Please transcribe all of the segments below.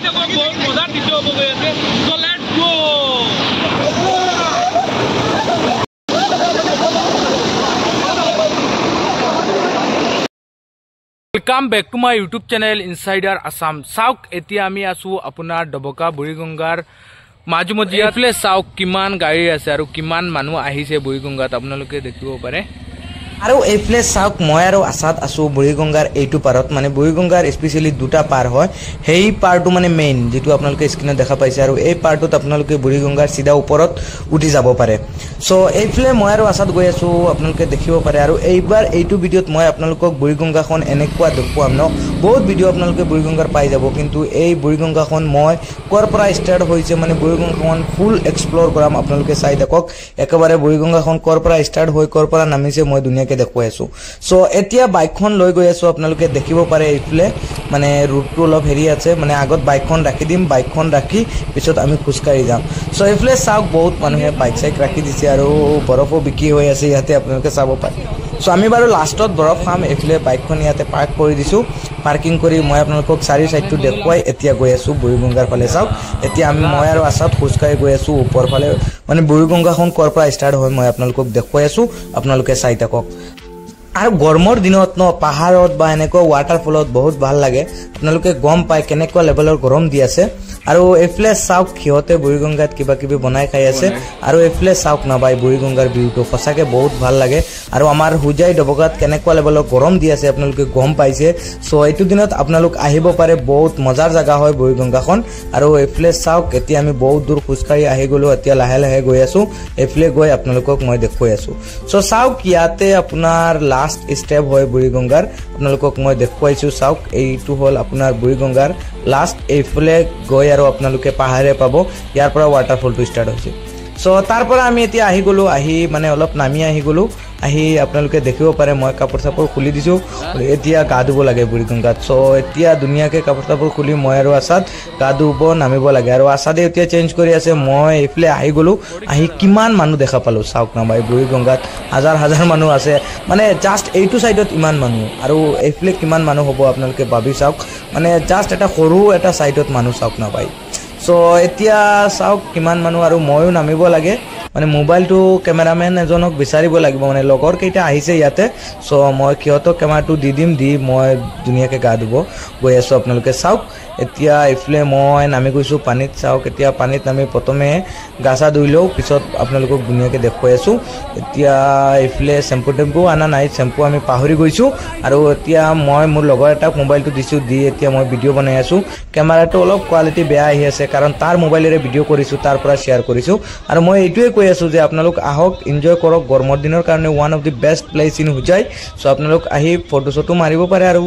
बहुत मजा दृश्य हो गए थे so let's go welcome back to my YouTube channel Insider Assam साउक एतिया आमी आसु আপোনাৰ ডবকা বুৰিগঙ্গাৰ মাজমজিয়া প্লে সাউক কিমান গাড়ী আছে আৰু কিমান মানুহ আহিছে বুৰিগঙ্গাত আপোনালোকে দেখিব পাৰে আৰু এই প্লেস সাউক মই আৰু আসাদ আছো বুৰিগঙ্গাৰ এইটো পাৰত মানে বুৰিগঙ্গাৰ স্পেশালি দুটা পাৰ হয় হেই পাৰটো মানে মেইন যেটো আপোনালোকে স্ক্ৰিনত দেখা পাইছে আৰু এই পাৰটোত আপোনালোকে বুৰিগঙ্গাৰ সিধা ওপৰত উঠি যাব পাৰে সো এই প্লে মই আৰু আসাদ গৈ আছো আপোনালোকে দেখিব পাৰে আৰু এইবাৰ এইটো ভিডিওত মই আপোনালোকক বুৰিগঙ্গাখন এনেকুৱা দেখুৱাম ন বহুত ভিডিও আপোনালোকে বুৰিগঙ্গাৰ পাই যাব কিন্তু এই বুৰিগঙ্গাখন মই কৰ পৰা ষ্টাৰ্ট হৈছে মানে বুৰিগঙ্গাখন ফুল এক্সপ্লোৰ কৰাম আপোনালোকে চাই দেখক একেবাৰে বুৰিগঙ্গাখন কৰ পৰা ষ্টাৰ্ট হৈ কৰ পৰা নামিছে মই দুনিয়াকে দেখুৱাই আছো সো এতিয়া বাইকখন লৈ গৈ আছো আপোনালোকে দেখিব পাৰে এইফলে মানে ৰুটটো অলপ হেৰি আছে মানে আগত বাইকখন ৰাখি দিম বাইকখন ৰাখি পিছত আমি খুচকাৰি যাম সো এইফলে চাওক বহুত মানুহে বাইক চাইক ৰাখি দিছে আৰু বৰফো বিকি হৈ আছে ইয়াতে আপোনালোকে চাব পাৰে সো আমি বাৰু লাষ্টত বৰফ খাম এইফলে বাইকখন ইয়াতে পাৰ্ক কৰি দিছো পাৰ্কিং কৰি মই আপোনালোকক চাৰি সাইডটো দেখুৱাই এতিয়া গৈ আছো বুৰিগঙ্গাৰ ফালে চাওক এতিয়া আমি মই আৰু আসাদ খুচকাৰি গৈ আছো ওপৰ ফালে মানে বুৰিগঙ্গাখন কৰ পৰা ষ্টাৰ্ট হয় মই আপোনালোকক দেখুৱাই আছো আপোনালোকে চাই থাকক আৰু গৰমৰ দিনত ন পাহাৰত বা এনেকুৱা ওয়াটাৰফলত বহুত ভাল লাগে আপোনালোকে গম পায় কেনেকুৱা লেভেলৰ গৰম দি আছে আৰু এফলে সাউক খিয়তে বুৰিগঙ্গাত কিবা কিবি বনাই খাই আছে আৰু এফলে সাউক না বাই বুৰিগঙ্গাৰ ভিউটো সঁচাকে বহুত ভাল লাগে আৰু আমাৰ হুজাই ডবকাত কেনেকুৱা লেভেলৰ গৰম দি আছে আপোনালোকে গম পাইছে সো এইটো দিনত আপোনালোক আহিব পাৰে বহুত মজাৰ জায়গা হয় বুৰিগঙ্গাখন আৰু এফলে সাউক এতিয়া আমি বহুত দূৰ খুচকাৰি আহি গলো এতিয়া লাহে লাহে গৈ আছো এফলে গৈ আপোনালোকক মই দেখুৱাই আছো সো সাউক ইয়াতে আপোনাৰ লাষ্ট স্টেপ হয় বুৰিগঙ্গাৰ আপোনালোকক মই দেখুৱাইছো সাউক এইটো হল আপোনাৰ বুৰিগঙ্গাৰ লাষ্ট এইফলে গৈ আৰু আপোনালোকে পাহাৰে পাব ইয়াৰ পৰা ওয়াটাৰফলটো ষ্টাৰ্ট হৈছে সো তাৰ পৰা আমি এতিয়া আহি গলো আহি মানে অলপ নামি আহি গলো আহি আপোনালোকে দেখিব পাৰে মই কাপোৰ চাপোৰ খুলি দিছো এতিয়া গা ধুব লাগে বুৰিগঙ্গাত সো এতিয়া দুনিয়াকে কাপোৰ চাপোৰ খুলি মই আৰু আসাদ গা ধুব নামিব লাগে আৰু আসাদে এতিয়া চেঞ্জ কৰি আছে মই এইফলে আহি গলো আহি কিমান মানুহ দেখা পালো চাওক না ভাই বুৰিগঙ্গাত হাজাৰ হাজাৰ মানুহ আছে মানে জাস্ট এইটো সাইডত ইমান মানুহ আৰু এইফলে কিমান মানুহ হ'ব আপোনালোকে ভাবি চাওক মানে জাস্ট এটা সৰু এটা সাইডত মানুহ চাওক না ভাই সো এতিয়া চাওক কিমান মানুহ আৰু ময়ো নামিব লাগে মানে মোবাইলটো ক্যামেৰাম্যান এজনক বিচাৰিব লাগিব মানে লগৰ কেইটা আহিছে ইয়াতে সো মই কিয়তক ক্যামেৰাটো দি দিম দি মই দুনিয়াকে গা ধুব গৈ আছো আপোনালোকে চাওক এতিয়া ইফলে মই নামি গৈছো পানীত চাওক এতিয়া পানীত নামি প্ৰথমে গাছা ধুইলো পিছত আপোনালোকক দুনিয়াকে দেখুৱাই আছো এতিয়া ইফলে শ্যাম্পু টেম্পু আনা নাই শ্যাম্পু আমি পাহৰি গৈছো আৰু এতিয়া মই মোৰ লগৰ এটা মোবাইলটো দিছো দি এতিয়া মই ভিডিও বনাই আছো ক্যামেৰাটো অলপ কোৱালিটি বেয়া আহি আছে কাৰণ তাৰ মোবাইলেৰে ভিডিও কৰিছো তাৰ পৰা শেয়াৰ কৰিছো আৰু মই এইটোৱে কৈ আছো যে আপোনালোক আহক এনজয় কৰক গৰমৰ দিনৰ কাৰণে one of the best place in Hojai so আপোনালোক আহি ফটো ফটো মাৰিব পাৰে আৰু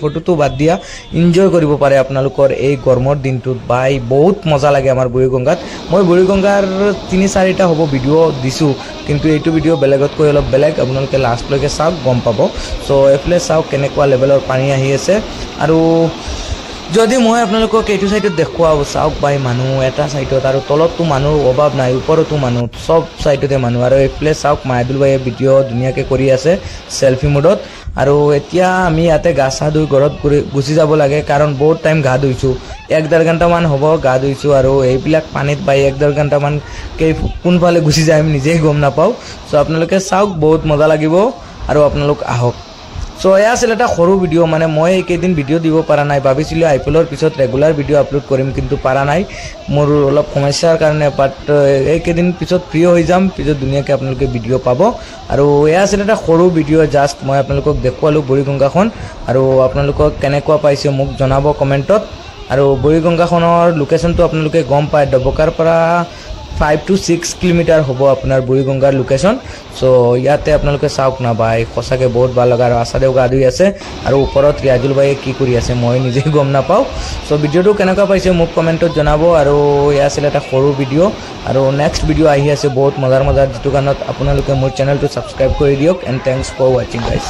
ফটোটো বাদ দিয়া এনজয় কৰিব পাৰে আপোনালোকৰ এই গৰমৰ দিনটোত বাই বহুত মজা লাগে আমাৰ বুৰিগঙ্গাত মই বুৰিগঙ্গাৰ 3-4টা হ'ব ভিডিও দিছো কিন্তু এইটো ভিডিও বেলেগতকৈ অলপ বেলেগ আপোনালোকে লাষ্ট লৈকে চাওক গম পাব সো এফলে চাওক কেনেকুৱা লেভেলৰ পানী আহি আছে আৰু যদি মই আপোনালোকক এইটো সাইডত দেখুৱাও চাওক বাই মানুহ এটা সাইডত আৰু তলতটো মানুহ অভাৱ নাই ওপৰতো মানুহ সব সাইডতে মানুহ আৰু এফলে চাওক মাইদুল ভাইয়ে ভিডিও ধুনীয়াকে কৰি আছে সেলফি মোডত আৰু এতিয়া আমি ইয়াতে গা চা ধুই ঘৰত গুচি যাব লাগে কাৰণ বহুত টাইম গা ধুইছো 1.5 ঘণ্টা মান হ'ব গা ধুইছো আৰু এইবিলাক পানীত বাই 1.5 ঘণ্টা মান কোনফালে গুচি যায় আমি নিজেই গম নাপাও সো আপোনালোকে চাওক বহুত মজা লাগিব আৰু আপোনালোক আহক সো এয়া আছিল এটা সৰু ভিডিও মানে মই এইকেইদিন ভিডিও দিব পৰা নাই ভাবিছিলো আইপিএলৰ পিছত ৰেগুলাৰ ভিডিও আপলোড কৰিম কিন্তু পৰা নাই মোৰ অলপ সমস্যাৰ কাৰণে বাট এইকেইদিন পিছত ফ্ৰী হৈ যাম পিছত দুনিয়াকে আপোনালোকে ভিডিও পাব আৰু এয়া আছিল এটা সৰু ভিডিও জাস্ট মই আপোনালোকক দেখুৱালো বুৰিগঙ্গাখন আৰু আপোনালোকক কেনেকুৱা পাইছে মোক জনাব কমেন্টত আৰু বুৰিগঙ্গাখনৰ লোকেশনটো আপোনালোকে গম পায় ডবকাৰ পৰা 5 to 6 কিলোমিটাৰ হ'ব আপোনাৰ বুৰিগঙ্গাৰ লোকেশন সো ইয়াতে আপোনালোকে চাওক না ভাই খসাকে বহুত ভাল লগা আৰু আসাদেও গা ধুই আছে আৰু ওপৰত ৰিয়াজুল ভাই কি কৰি আছে মই নিজে গম নাপাও সো ভিডিওটো কেনেকুৱা পাইছে মোক কমেন্টত জনাব আৰু ইয়া আছিল এটা সৰু ভিডিও আৰু নেক্সট ভিডিও আহি আছে বহুত মজাৰ যেটো কাৰণত আপোনালোকে মোৰ চেনেলটো সাবস্ক্ৰাইব কৰি দিয়ক and thanks for watching guys